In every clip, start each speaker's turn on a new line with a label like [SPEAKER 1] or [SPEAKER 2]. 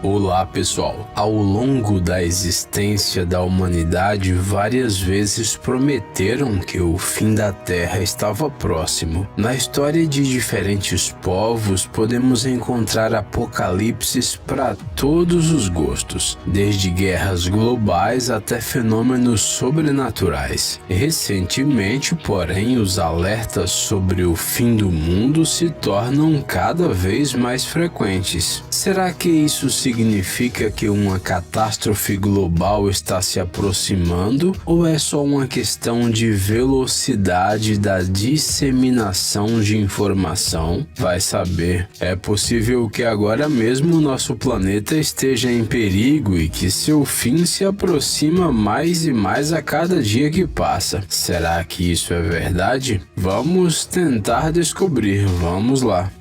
[SPEAKER 1] Olá pessoal, ao longo da existência da humanidade, várias vezes prometeram que o fim da Terra estava próximo. Na história de diferentes povos, podemos encontrar apocalipses para todos os gostos, desde guerras globais até fenômenos sobrenaturais. Recentemente, porém, os alertas sobre o fim do mundo se tornam cada vez mais frequentes. Será que isso significa que uma catástrofe global está se aproximando ou é só uma questão de velocidade da disseminação de informação? Vai saber. É possível que agora mesmo nosso planeta esteja em perigo e que seu fim se aproxima mais e mais a cada dia que passa. Será que isso é verdade? Vamos tentar descobrir. Vamos lá.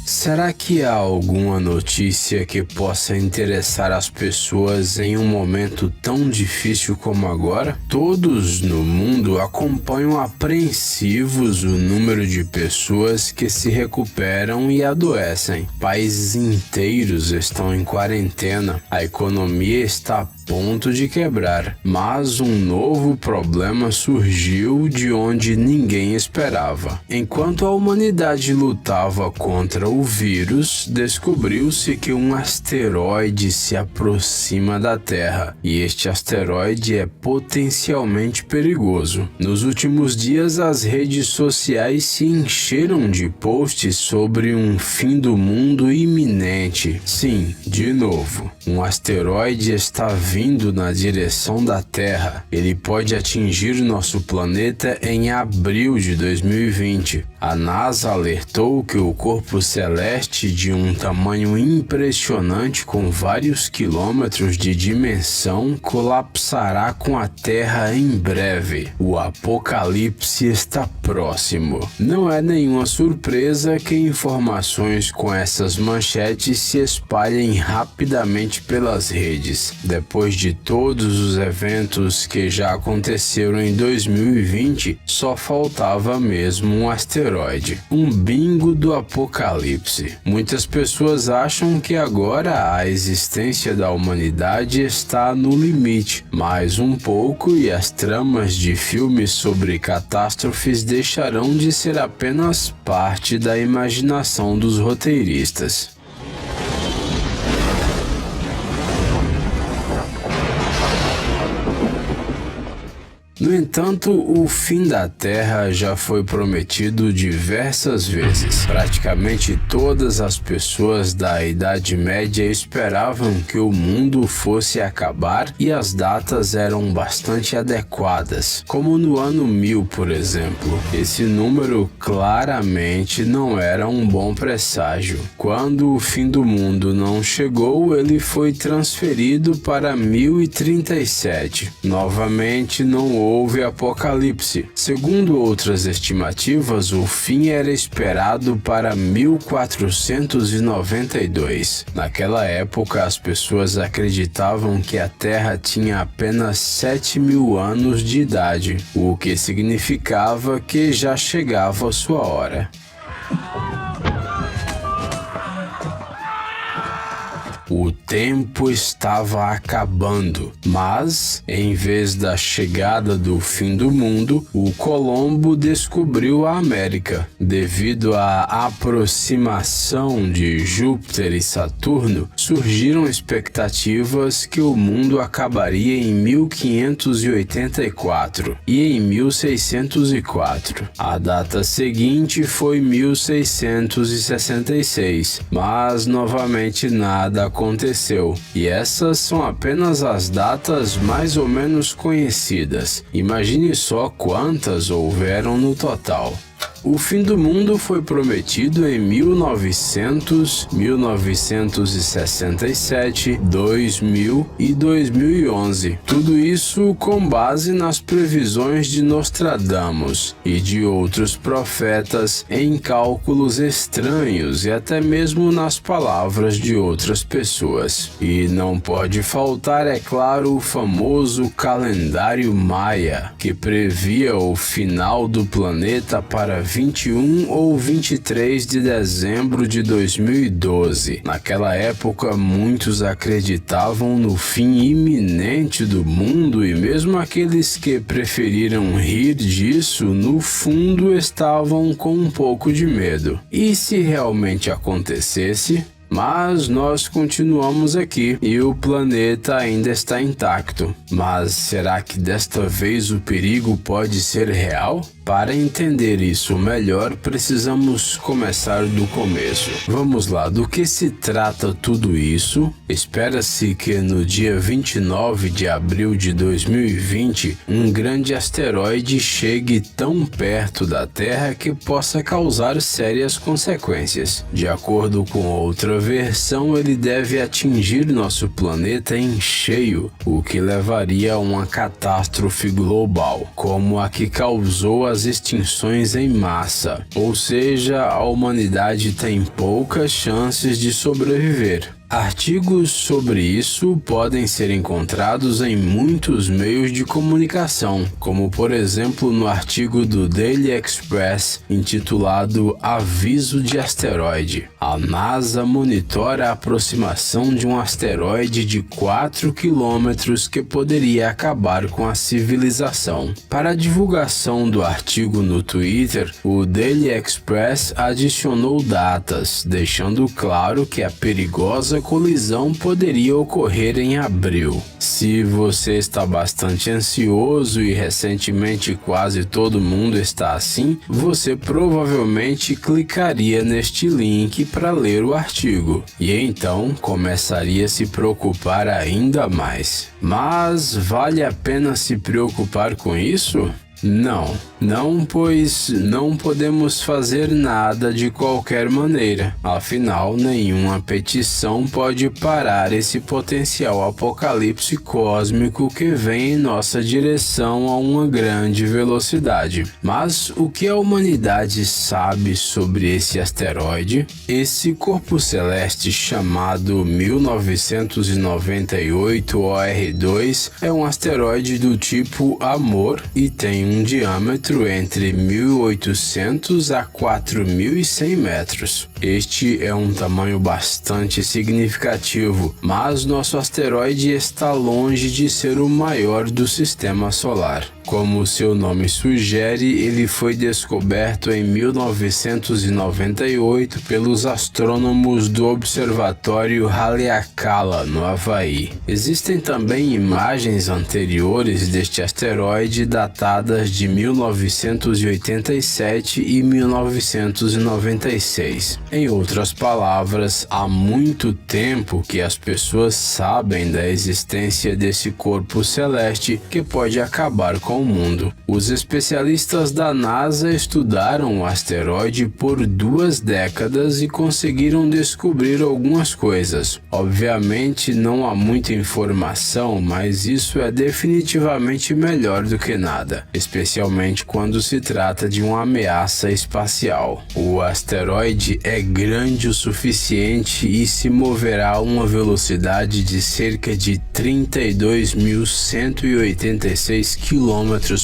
[SPEAKER 1] Será que há alguma notícia que possa interessar as pessoas em um momento tão difícil como agora? Todos no mundo acompanham apreensivos o número de pessoas que se recuperam e adoecem. Países inteiros estão em quarentena. A economia está a ponto de quebrar. Mas um novo problema surgiu de onde ninguém esperava. Enquanto a humanidade lutava contra o vírus, descobriu-se que um asteroide se aproxima da Terra, e este asteroide é potencialmente perigoso. Nos últimos dias, as redes sociais se encheram de posts sobre um fim do mundo iminente. Sim, de novo, um asteroide está vindo na direção da Terra. Ele pode atingir nosso planeta em abril de 2020. A NASA alertou que o corpo celeste de um tamanho impressionante com vários quilômetros de dimensão colapsará com a Terra em breve. O apocalipse está próximo. Não é nenhuma surpresa que informações com essas manchetes se espalhem rapidamente pelas redes. Depois de todos os eventos que já aconteceram em 2020, só faltava mesmo um asteroide. Um bingo do apocalipse. Muitas pessoas acham que agora a existência da humanidade está no limite. Mais um pouco e as tramas de filmes sobre catástrofes deixarão de ser apenas parte da imaginação dos roteiristas. No entanto, o fim da Terra já foi prometido diversas vezes. Praticamente todas as pessoas da Idade Média esperavam que o mundo fosse acabar e as datas eram bastante adequadas, como no ano 1000, por exemplo. Esse número claramente não era um bom presságio. Quando o fim do mundo não chegou, ele foi transferido para 1037. Novamente, não houve apocalipse. Segundo outras estimativas, o fim era esperado para 1492. Naquela época, as pessoas acreditavam que a Terra tinha apenas 7.000 anos de idade, o que significava que já chegava a sua hora. O tempo estava acabando, mas, em vez da chegada do fim do mundo, o Colombo descobriu a América. Devido à aproximação de Júpiter e Saturno, surgiram expectativas que o mundo acabaria em 1584 e em 1604. A data seguinte foi 1666, mas novamente nada aconteceu, e essas são apenas as datas mais ou menos conhecidas. Imagine só quantas houveram no total. O fim do mundo foi prometido em 1900, 1967, 2000 e 2011. Tudo isso com base nas previsões de Nostradamus e de outros profetas, em cálculos estranhos e até mesmo nas palavras de outras pessoas. E não pode faltar, é claro, o famoso calendário Maia, que previa o final do planeta para 21 ou 23 de dezembro de 2012. Naquela época, muitos acreditavam no fim iminente do mundo e mesmo aqueles que preferiram rir disso, no fundo estavam com um pouco de medo. E se realmente acontecesse? Mas nós continuamos aqui e o planeta ainda está intacto. Mas será que desta vez o perigo pode ser real? Para entender isso melhor, precisamos começar do começo. Vamos lá, do que se trata tudo isso? Espera-se que no dia 29 de abril de 2020, um grande asteroide chegue tão perto da Terra que possa causar sérias consequências. De acordo com outra versão, ele deve atingir nosso planeta em cheio, o que levaria a uma catástrofe global, como a que causou as extinções em massa, ou seja, a humanidade tem poucas chances de sobreviver. Artigos sobre isso podem ser encontrados em muitos meios de comunicação, como por exemplo no artigo do Daily Express intitulado Aviso de Asteroide. A NASA monitora a aproximação de um asteroide de 4 quilômetros que poderia acabar com a civilização. Para a divulgação do artigo no Twitter, o Daily Express adicionou datas, deixando claro que a perigosa colisão poderia ocorrer em abril. Se você está bastante ansioso e recentemente quase todo mundo está assim, você provavelmente clicaria neste link para ler o artigo e então começaria a se preocupar ainda mais. Mas vale a pena se preocupar com isso? Não, pois não podemos fazer nada de qualquer maneira. Afinal, nenhuma petição pode parar esse potencial apocalipse cósmico que vem em nossa direção a uma grande velocidade. Mas o que a humanidade sabe sobre esse asteroide? Esse corpo celeste chamado 1998 OR2 é um asteroide do tipo Amor e tem um diâmetro entre 1.800 a 4.100 metros. Este é um tamanho bastante significativo, mas nosso asteroide está longe de ser o maior do sistema solar. Como seu nome sugere, ele foi descoberto em 1998 pelos astrônomos do Observatório Haleakala, no Havaí. Existem também imagens anteriores deste asteroide datadas de 1987 e 1996. Em outras palavras, há muito tempo que as pessoas sabem da existência desse corpo celeste que pode acabar com o mundo. Os especialistas da NASA estudaram o asteroide por 2 décadas e conseguiram descobrir algumas coisas. Obviamente não há muita informação, mas isso é definitivamente melhor do que nada, especialmente quando se trata de uma ameaça espacial. O asteroide é grande o suficiente e se moverá a uma velocidade de cerca de 32.186 km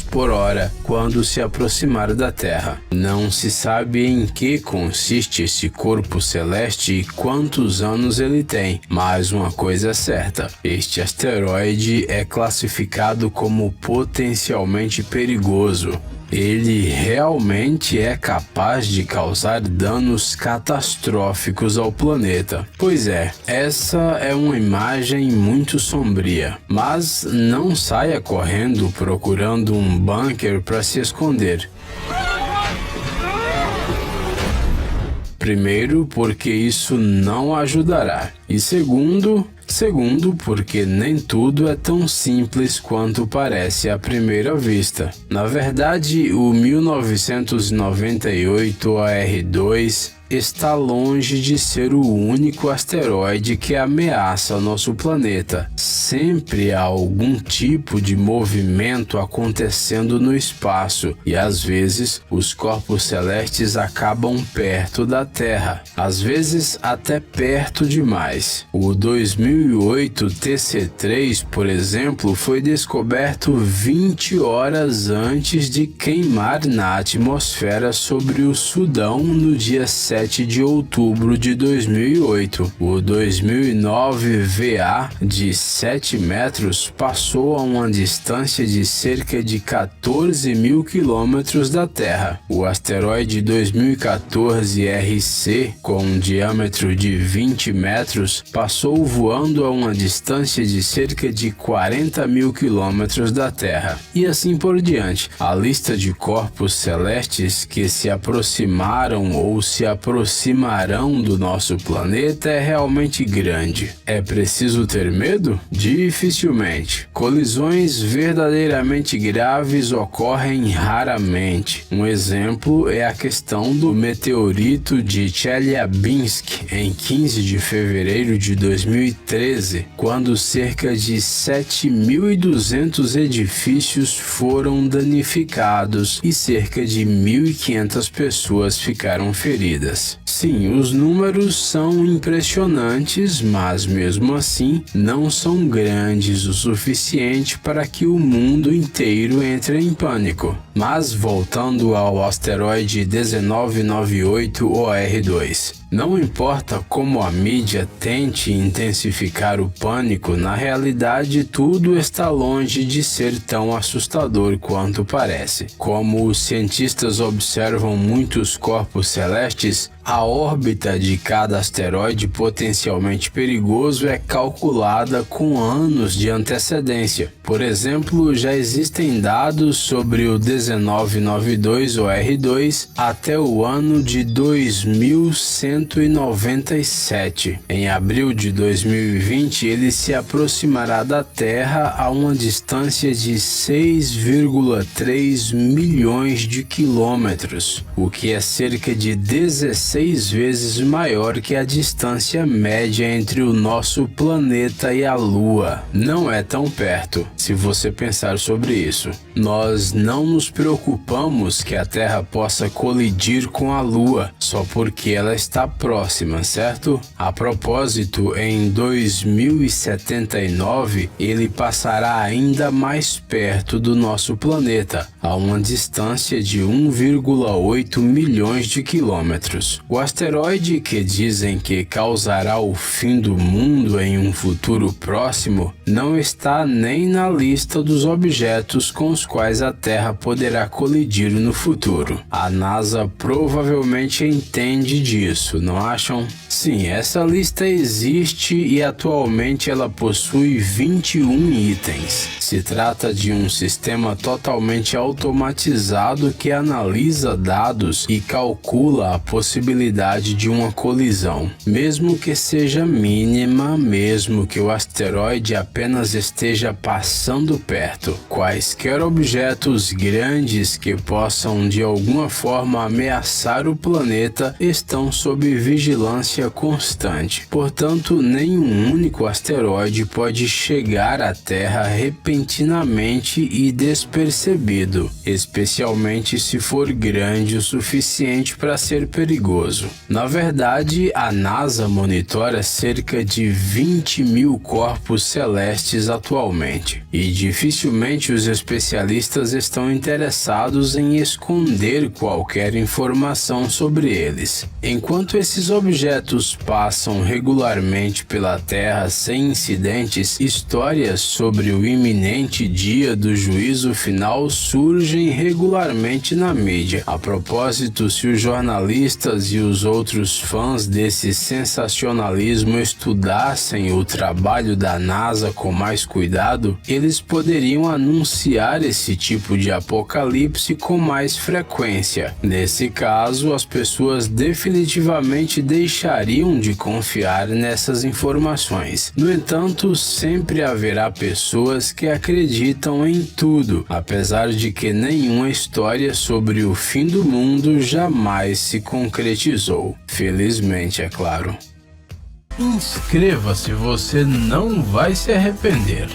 [SPEAKER 1] por hora quando se aproximar da Terra. Não se sabe em que consiste esse corpo celeste e quantos anos ele tem, mas uma coisa é certa: este asteroide é classificado como potencialmente perigoso. Ele realmente é capaz de causar danos catastróficos ao planeta. Pois é, essa é uma imagem muito sombria, mas não saia correndo procurando um bunker para se esconder. Primeiro, porque isso não ajudará. E segundo, porque nem tudo é tão simples quanto parece à primeira vista. Na verdade, o 1998 OR2 está longe de ser o único asteroide que ameaça nosso planeta. Sempre há algum tipo de movimento acontecendo no espaço e às vezes os corpos celestes acabam perto da Terra, às vezes até perto demais. O 2020 2008, TC3, por exemplo, foi descoberto 20 horas antes de queimar na atmosfera sobre o Sudão no dia 7 de outubro de 2008. O 2009 VA de 7 metros passou a uma distância de cerca de 14 mil quilômetros da Terra. O asteroide 2014 RC, com um diâmetro de 20 metros, passou voando a uma distância de cerca de 40 mil quilômetros da Terra. E assim por diante. A lista de corpos celestes que se aproximaram ou se aproximarão do nosso planeta é realmente grande. É preciso ter medo? Dificilmente. Colisões verdadeiramente graves ocorrem raramente. Um exemplo é a questão do meteorito de Chelyabinsk em 15 de fevereiro de 2013, quando cerca de 7.200 edifícios foram danificados e cerca de 1.500 pessoas ficaram feridas. Sim, os números são impressionantes, mas mesmo assim não são grandes o suficiente para que o mundo inteiro entre em pânico. Mas voltando ao asteroide 1998 OR2, não importa como a mídia tente intensificar o pânico, na realidade tudo está longe de ser tão assustador quanto parece. Como os cientistas observam muitos corpos celestes, a órbita de cada asteroide potencialmente perigoso é calculada com anos de antecedência. Por exemplo, já existem dados sobre o 1992 OR2 até o ano de 2197. Em abril de 2020, ele se aproximará da Terra a uma distância de 6,3 milhões de quilômetros, o que é cerca de 16 vezes maior que a distância média entre o nosso planeta e a Lua. Não é tão perto, se você pensar sobre isso. Nós não nos preocupamos que a Terra possa colidir com a Lua, só porque ela está próxima, certo? A propósito, em 2079, ele passará ainda mais perto do nosso planeta, a uma distância de 1,8 milhões de quilômetros. O asteroide que dizem que causará o fim do mundo em um futuro próximo não está nem na lista dos objetos com os quais a Terra poderá colidir no futuro. A NASA provavelmente entende disso, não acham? Sim, essa lista existe e atualmente ela possui 21 itens. Se trata de um sistema totalmente automatizado que analisa dados e calcula a possibilidade de uma colisão, mesmo que seja mínima, mesmo que o asteroide apenas esteja passando perto. Quaisquer objetos grandes que possam de alguma forma ameaçar o planeta estão sob vigilância constante. Portanto, nenhum único asteroide pode chegar à Terra repentinamente e despercebido, especialmente se for grande o suficiente para ser perigoso. Na verdade, a NASA monitora cerca de 20 mil corpos celestes atualmente, e dificilmente os especialistas estão interessados em esconder qualquer informação sobre eles. Enquanto esses objetos passam regularmente pela Terra sem incidentes, histórias sobre o iminente dia do juízo final surgem regularmente na mídia. A propósito, se os jornalistas e os outros fãs desse sensacionalismo estudassem o trabalho da NASA com mais cuidado, eles poderiam anunciar esse tipo de apocalipse com mais frequência. Nesse caso, as pessoas definitivamente deixariam de confiar nessas informações. No entanto, sempre haverá pessoas que acreditam em tudo, apesar de que nenhuma história sobre o fim do mundo jamais se concretizou. Felizmente, é claro. Inscreva-se, você não vai se arrepender.